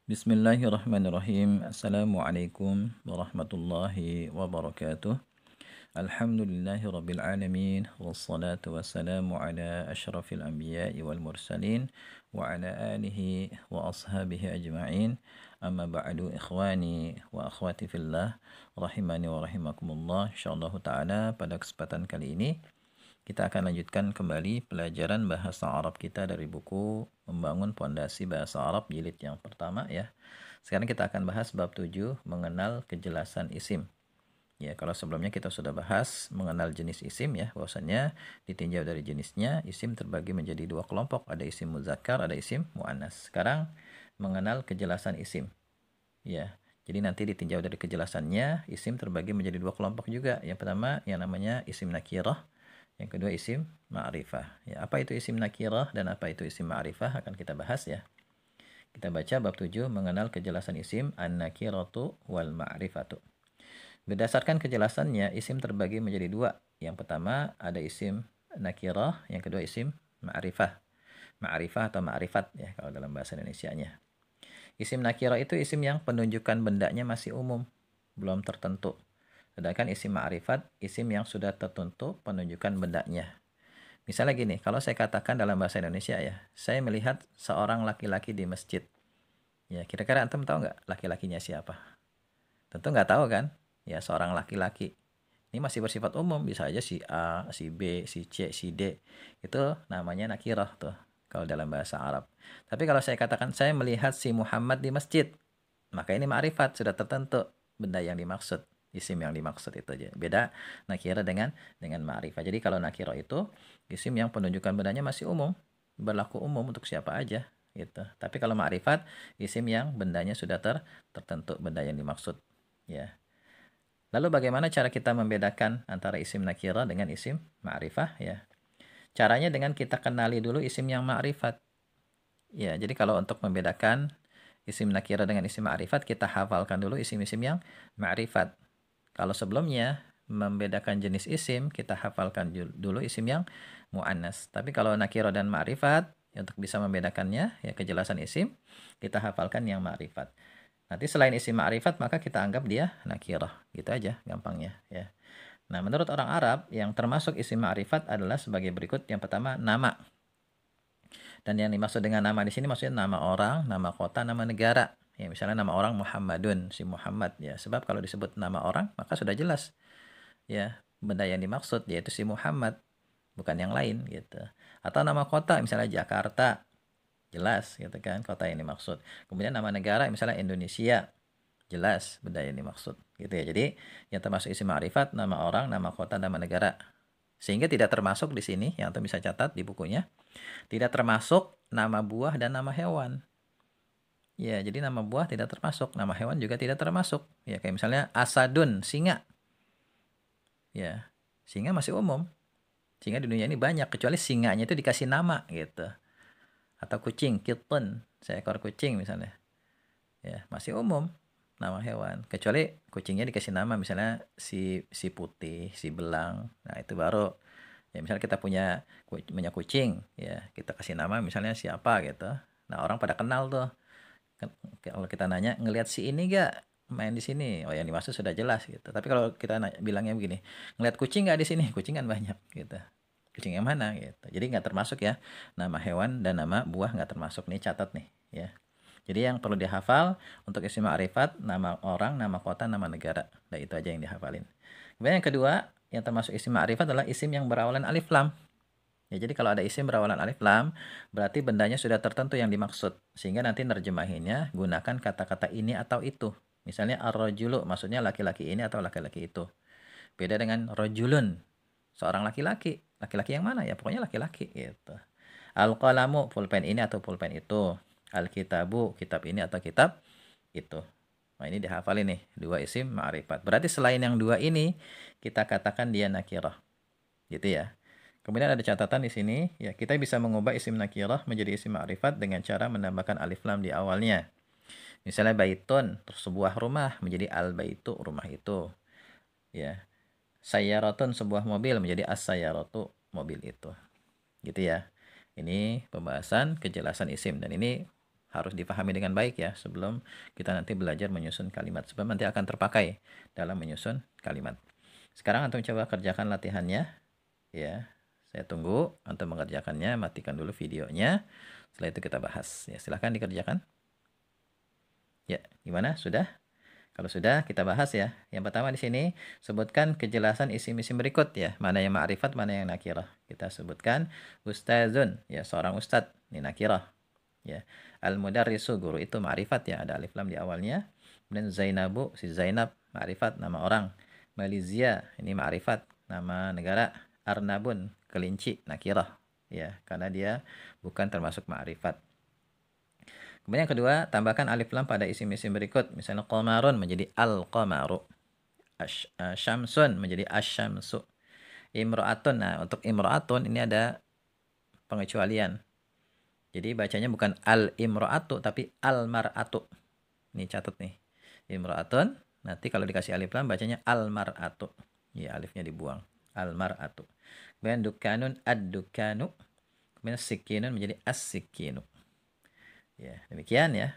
Bismillahirrahmanirrahim. Assalamualaikum warahmatullahi wabarakatuh. Alhamdulillahi rabbil alamin. Wassalatu wassalamu ala ashrafil anbiya'i wal mursalin wa ala alihi wa ashabihi ajma'in. Amma ba'du, ikhwani wa akhwati fillah, rahimani wa rahimakumullah. Insyaallah ta'ala pada kesempatan kali ini kita akan lanjutkan kembali pelajaran bahasa Arab kita dari buku Membangun Pondasi Bahasa Arab jilid yang pertama ya. Sekarang kita akan bahas bab 7, mengenal kejelasan isim. Ya, kalau sebelumnya kita sudah bahas mengenal jenis isim ya, bahwasannya ditinjau dari jenisnya, isim terbagi menjadi dua kelompok, ada isim muzakkar, ada isim muannas. Sekarang mengenal kejelasan isim. Ya. Jadi nanti ditinjau dari kejelasannya, isim terbagi menjadi dua kelompok juga. Yang pertama yang namanya isim nakirah, yang kedua isim ma'rifah. Ya, apa itu isim nakirah dan apa itu isim ma'rifah akan kita bahas ya. Kita baca bab 7, mengenal kejelasan isim an-nakiratu wal ma'rifatu. Berdasarkan kejelasannya, isim terbagi menjadi dua. Yang pertama ada isim nakirah, yang kedua isim ma'rifah. Ma'rifah atau ma'rifat ya kalau dalam bahasa Indonesianya. Isim nakirah itu isim yang penunjukan bendanya masih umum, belum tertentu. Sedangkan isim ma'rifat, isim yang sudah tertentu penunjukan bendanya. Misalnya gini, kalau saya katakan dalam bahasa Indonesia ya, saya melihat seorang laki-laki di masjid. Ya, kira-kira antum tahu nggak laki-lakinya siapa? Tentu nggak tahu kan? Ya, seorang laki-laki. Ini masih bersifat umum, bisa aja si A, si B, si C, si D. Itu namanya nakirah tuh, kalau dalam bahasa Arab. Tapi kalau saya katakan saya melihat si Muhammad di masjid, maka ini ma'rifat, sudah tertentu benda yang dimaksud, isim yang dimaksud itu aja. Beda nakirah dengan ma'rifah. Jadi kalau nakirah itu isim yang penunjukan bendanya masih umum, berlaku umum untuk siapa aja gitu. Tapi kalau ma'rifat isim yang bendanya sudah tertentu benda yang dimaksud ya. Lalu bagaimana cara kita membedakan antara isim nakirah dengan isim ma'rifah ya? Caranya dengan kita kenali dulu isim yang ma'rifat. Ya, jadi kalau untuk membedakan isim nakirah dengan isim ma'rifat, kita hafalkan dulu isim-isim yang ma'rifat. Kalau sebelumnya membedakan jenis isim, kita hafalkan dulu isim yang mu'annas. Tapi kalau nakirah dan ma'rifat, ya untuk bisa membedakannya, ya kejelasan isim, kita hafalkan yang ma'rifat. Nanti selain isim ma'rifat, maka kita anggap dia nakirah. Gitu aja gampangnya ya. Nah, menurut orang Arab, yang termasuk isim ma'rifat adalah sebagai berikut. Yang pertama, nama. Dan yang dimaksud dengan nama di sini maksudnya nama orang, nama kota, nama negara. Ya, misalnya nama orang Muhammadun, si Muhammad ya. Sebab kalau disebut nama orang, maka sudah jelas ya benda yang dimaksud yaitu si Muhammad, bukan yang lain gitu. Atau nama kota misalnya Jakarta, jelas gitu kan kota yang dimaksud. Kemudian nama negara misalnya Indonesia, jelas benda yang dimaksud gitu ya. Jadi yang termasuk isim ma'rifat nama orang, nama kota, nama negara. Sehingga tidak termasuk di sini yang antum bisa catat di bukunya. Tidak termasuk nama buah dan nama hewan. Ya, jadi nama buah tidak termasuk, nama hewan juga tidak termasuk. Ya, kayak misalnya asadun, singa. Ya, singa masih umum. Singa di dunia ini banyak, kecuali singanya itu dikasih nama gitu. Atau kucing, kitten, seekor kucing misalnya. Ya, masih umum nama hewan. Kecuali kucingnya dikasih nama misalnya si putih, si belang. Nah, itu baru ya misalnya kita punya kucing, ya kita kasih nama misalnya siapa gitu. Nah, orang pada kenal tuh. Kalau kita nanya ngelihat si ini gak main di sini, oh yang dimaksud sudah jelas gitu. Tapi kalau kita bilangnya begini, ngelihat kucing gak di sini, kucing kan banyak gitu, kucing yang mana gitu. Jadi nggak termasuk ya nama hewan dan nama buah, nggak termasuk nih, catat nih ya. Jadi yang perlu dihafal untuk isim ma'rifat nama orang, nama kota, nama negara. Nah, itu aja yang dihafalin. Kemudian yang kedua yang termasuk isim ma'rifat adalah isim yang berawalan alif lam. Ya, jadi kalau ada isim berawalan alif lam, berarti bendanya sudah tertentu yang dimaksud. Sehingga nanti nerjemahinnya gunakan kata-kata ini atau itu. Misalnya ar-rajulu, maksudnya laki-laki ini atau laki-laki itu. Beda dengan rajulun, seorang laki-laki. Laki-laki yang mana? Ya pokoknya laki-laki gitu. Al-qalamu, pulpen ini atau pulpen itu. Al-kitabu, kitab ini atau kitab itu. Nah, ini dihafalin nih, dua isim ma'rifat. Berarti selain yang dua ini, kita katakan dia nakirah. Gitu ya. Kemudian ada catatan di sini, ya kita bisa mengubah isim nakirah menjadi isim ma'rifat dengan cara menambahkan alif lam di awalnya. Misalnya baitun, terus sebuah rumah menjadi al-baitu, rumah itu. Ya. Sayyaratun, sebuah mobil menjadi as-sayyaratu, mobil itu. Gitu ya. Ini pembahasan kejelasan isim dan ini harus dipahami dengan baik ya sebelum kita nanti belajar menyusun kalimat. Sebab nanti akan terpakai dalam menyusun kalimat. Sekarang antum coba kerjakan latihannya ya. Saya tunggu antum mengerjakannya, matikan dulu videonya. Setelah itu kita bahas. Ya, silahkan dikerjakan. Ya, gimana? Sudah? Kalau sudah, kita bahas ya. Yang pertama di sini, sebutkan kejelasan isim-isim berikut ya. Mana yang ma'rifat, mana yang nakirah. Kita sebutkan ustazun, ya seorang ustadz, ini nakirah. Ya. Al-mudarrisu, guru itu ma'rifat ya, ada alif lam di awalnya. Kemudian Zainabu, si Zainab, ma'rifat, nama orang. Malaysia, ini ma'rifat, nama negara. Arnabun, kelinci, nakirah. Ya, karena dia bukan termasuk ma'rifat. Kemudian yang kedua, tambahkan alif lam pada isim-isim berikut. Misalnya qamarun menjadi al-qamaru. Syamsun menjadi asyamsu. Imra'atun. Nah, untuk imra'atun ini ada pengecualian. Jadi bacanya bukan al-imra'atu tapi al-mar'atu. Ini catat nih. Imra'atun. Nanti kalau dikasih alif lam bacanya al-mar'atu. Ya, alifnya dibuang. Al-mar'atu. Kemudian dukanun ad-dukanu. Kemudian sikinun menjadi as-sikinu. Ya, demikian ya.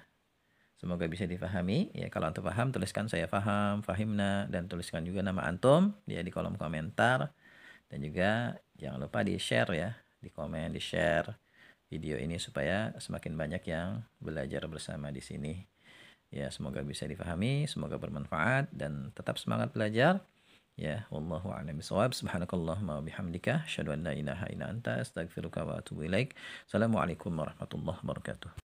Semoga bisa difahami. Ya, kalau antum paham, tuliskan saya paham, fahimna, dan tuliskan juga nama antum ya di kolom komentar. Dan juga jangan lupa di-share ya, di komen, di-share video ini supaya semakin banyak yang belajar bersama di sini. Ya, semoga bisa difahami, semoga bermanfaat dan tetap semangat belajar. Ya, wallahu a'lam bishawab. Subhanakallahumma wa bihamdika, asyhadu an la ilaha illa anta, astaghfiruka wa atubu ilaik. Assalamualaikum warahmatullahi wabarakatuh.